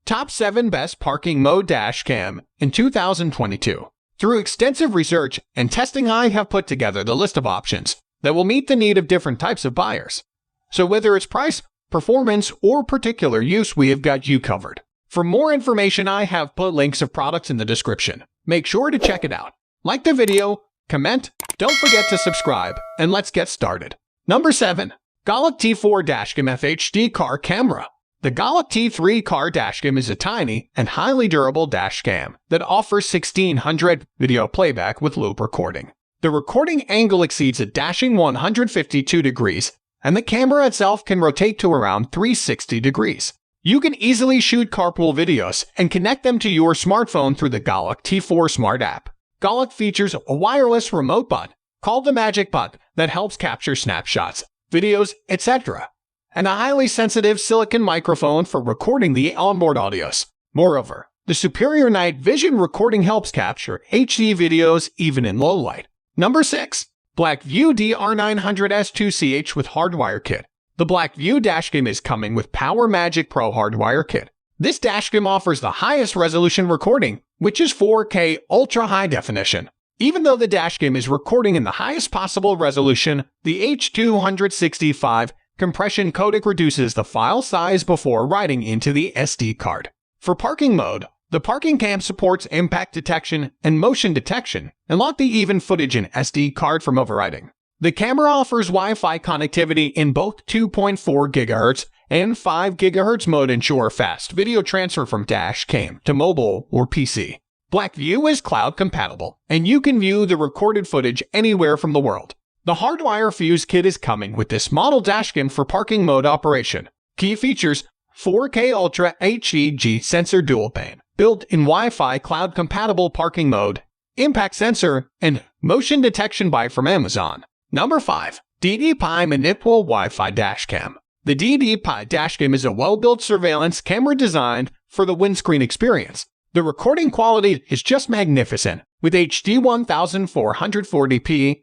Top 7 Best Parking Mode Dash Cam in 2022. Through extensive research and testing, I have put together the list of options that will meet the need of different types of buyers. So whether it's price, performance, or particular use, we have got you covered. For more information, I have put links of products in the description. Make sure to check it out. Like the video, comment, don't forget to subscribe, and let's get started. Number 7. Goluk T4 Dashcam FHD Car Camera. The Goluk T3 Car Dashcam is a tiny and highly durable dashcam that offers 1600 video playback with loop recording. The recording angle exceeds a dashing 152 degrees, and the camera itself can rotate to around 360 degrees. You can easily shoot carpool videos and connect them to your smartphone through the Goluk T4 Smart app. Goluk features a wireless remote button called the Magic Button that helps capture snapshots, videos, etc., and a highly sensitive silicon microphone for recording the onboard audios. Moreover, the superior night vision recording helps capture HD videos even in low light. Number 6. BlackVue DR900S-2CH with Hardwire Kit. The BlackVue dashcam is coming with PowerMagic Pro Hardwire Kit. This dashcam offers the highest resolution recording, which is 4K Ultra High Definition. Even though the dashcam is recording in the highest possible resolution, the H.265 compression codec reduces the file size before writing into the SD card. For parking mode, the parking cam supports impact detection and motion detection and lock the even footage in SD card from overwriting. The camera offers Wi-Fi connectivity in both 2.4 GHz and 5 GHz mode, ensure fast video transfer from dashcam to mobile or PC. BlackVue is cloud compatible, and you can view the recorded footage anywhere from the world. The Hardwire Fuse Kit is coming with this model dashcam for parking mode operation. Key features: 4K Ultra HD sensor dual pane, built-in Wi-Fi cloud-compatible parking mode, impact sensor, and motion detection by from Amazon. Number 5. DD-Pi Manipul Wi-Fi Dashcam. The DD-Pi dashcam is a well-built surveillance camera designed for the windscreen experience. The recording quality is just magnificent, with HD 1440p,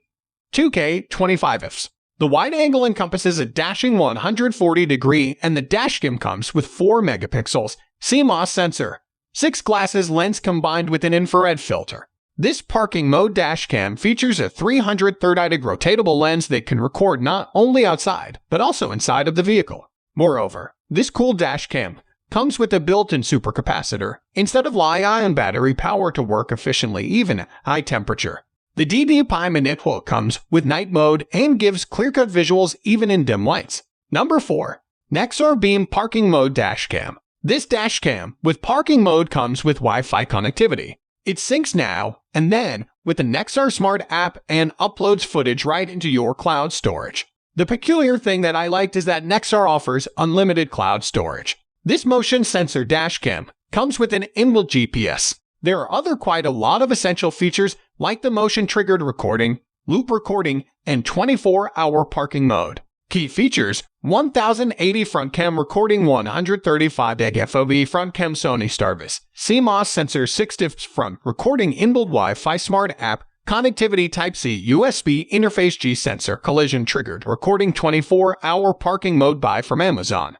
2K 25 fps. The wide angle encompasses a dashing 140 degree, and the dashcam comes with 4 megapixels CMOS sensor, 6 glasses lens combined with an infrared filter. This parking mode dashcam features a 330 rotatable lens that can record not only outside, but also inside of the vehicle. Moreover, this cool dashcam comes with a built-in supercapacitor instead of lithium-ion battery power to work efficiently even at high temperature. The DD-Pi Manipul comes with night mode and gives clear-cut visuals even in dim lights. Number 4. Nexar Beam Parking Mode Dashcam. This dashcam with parking mode comes with Wi-Fi connectivity. It syncs now and then with the Nexar Smart app and uploads footage right into your cloud storage. The peculiar thing that I liked is that Nexar offers unlimited cloud storage. This motion sensor dashcam comes with an inbuilt GPS. There are quite a lot of essential features like the motion-triggered recording, loop recording, and 24-hour parking mode. Key features: 1080 front cam recording, 135 FOV front cam, Sony Starvis, CMOS sensor, 6 fps front recording, inbuilt Wi-Fi Smart app, connectivity Type-C USB interface, G sensor, collision-triggered recording, 24-hour parking mode by from Amazon.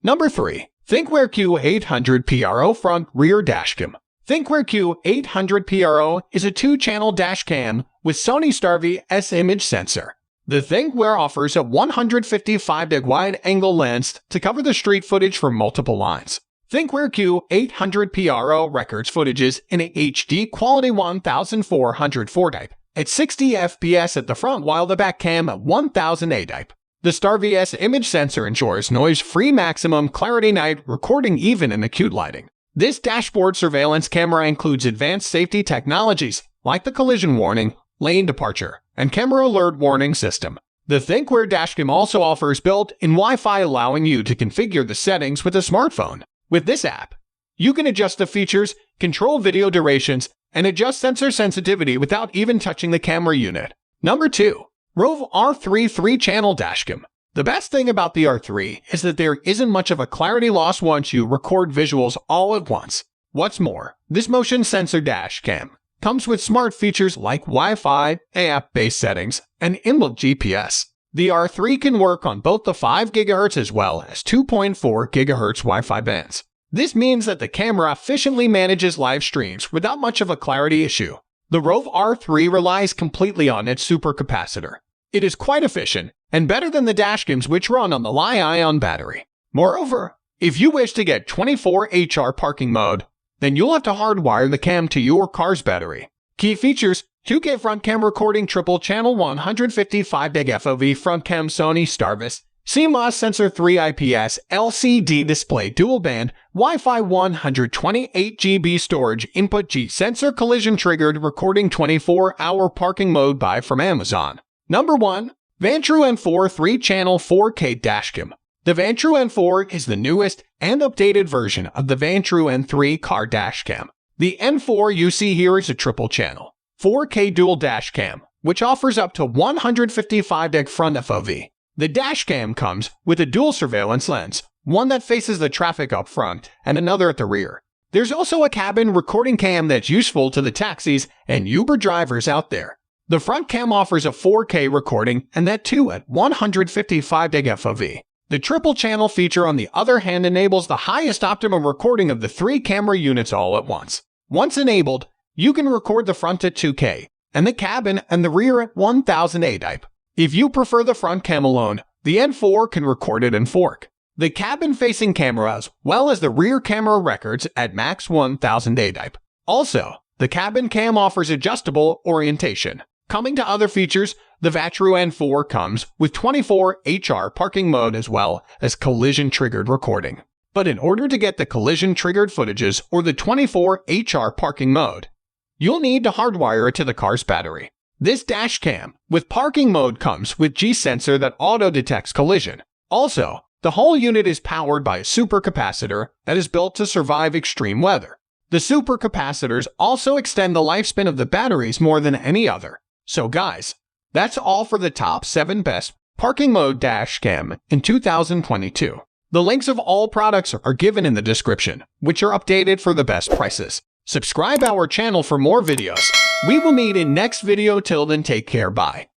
Number 3. ThinkWare Q800 PRO Front Rear Dashcam. ThinkWare Q800 PRO is a 2-channel dashcam with Sony Starvis S image sensor. The ThinkWare offers a 155-degree wide-angle lens to cover the street footage from multiple lines. ThinkWare Q800 PRO records footages in a HD quality 1404 type at 60 fps at the front, while the back cam at 1008 type. The Starvis S image sensor ensures noise-free maximum clarity night recording even in acute lighting. This dashboard surveillance camera includes advanced safety technologies like the collision warning, lane departure, and camera alert warning system. The ThinkWare dashcam also offers built-in Wi-Fi, allowing you to configure the settings with a smartphone. With this app, you can adjust the features, control video durations, and adjust sensor sensitivity without even touching the camera unit. Number 2. Rove R3 3-channel dashcam. The best thing about the R3 is that there isn't much of a clarity loss once you record visuals all at once. What's more, this motion sensor dashcam comes with smart features like Wi-Fi, app-based settings, and inbuilt GPS. The R3 can work on both the 5 GHz as well as 2.4 GHz Wi-Fi bands. This means that the camera efficiently manages live streams without much of a clarity issue. The Rove R3 relies completely on its supercapacitor. It is quite efficient and better than the dashcams which run on the Li-ion battery. Moreover, if you wish to get 24HR parking mode, then you'll have to hardwire the cam to your car's battery. Key features: 2K front cam recording, triple channel 155 deg FOV front cam, Sony Starvis, CMOS sensor, 3 IPS LCD display, dual band, Wi-Fi, 128 GB storage, input G sensor, collision triggered recording, 24-hour parking mode. Buy from Amazon. Number 1. BlackVue N4 3-channel 4K dashcam. The BlackVue N4 is the newest and updated version of the BlackVue N3 car dashcam. The N4 you see here is a triple-channel 4K dual dashcam, which offers up to 155 deg front FOV. The dashcam comes with a dual surveillance lens, one that faces the traffic up front and another at the rear. There's also a cabin recording cam that's useful to the taxis and Uber drivers out there. The front cam offers a 4K recording, and that too at 155 deg FOV. The triple channel feature, on the other hand, enables the highest optimum recording of the 3 camera units all at once. Once enabled, you can record the front at 2K, and the cabin and the rear at 1000 ADIP. If you prefer the front cam alone, the N4 can record it in 4K. The cabin-facing camera as well as the rear camera records at max 1000 ADIP. Also, the cabin cam offers adjustable orientation. Coming to other features, the BlackVue N4 comes with 24HR parking mode as well as collision-triggered recording. But in order to get the collision-triggered footages or the 24HR parking mode, you'll need to hardwire it to the car's battery. This dashcam with parking mode comes with G-sensor that auto-detects collision. Also, the whole unit is powered by a supercapacitor that is built to survive extreme weather. The supercapacitors also extend the lifespan of the batteries more than any other. So guys, that's all for the top 7 best parking mode dashcam in 2022. The links of all products are given in the description, which are updated for the best prices. Subscribe our channel for more videos. We will meet in next video. Till then, take care. Bye.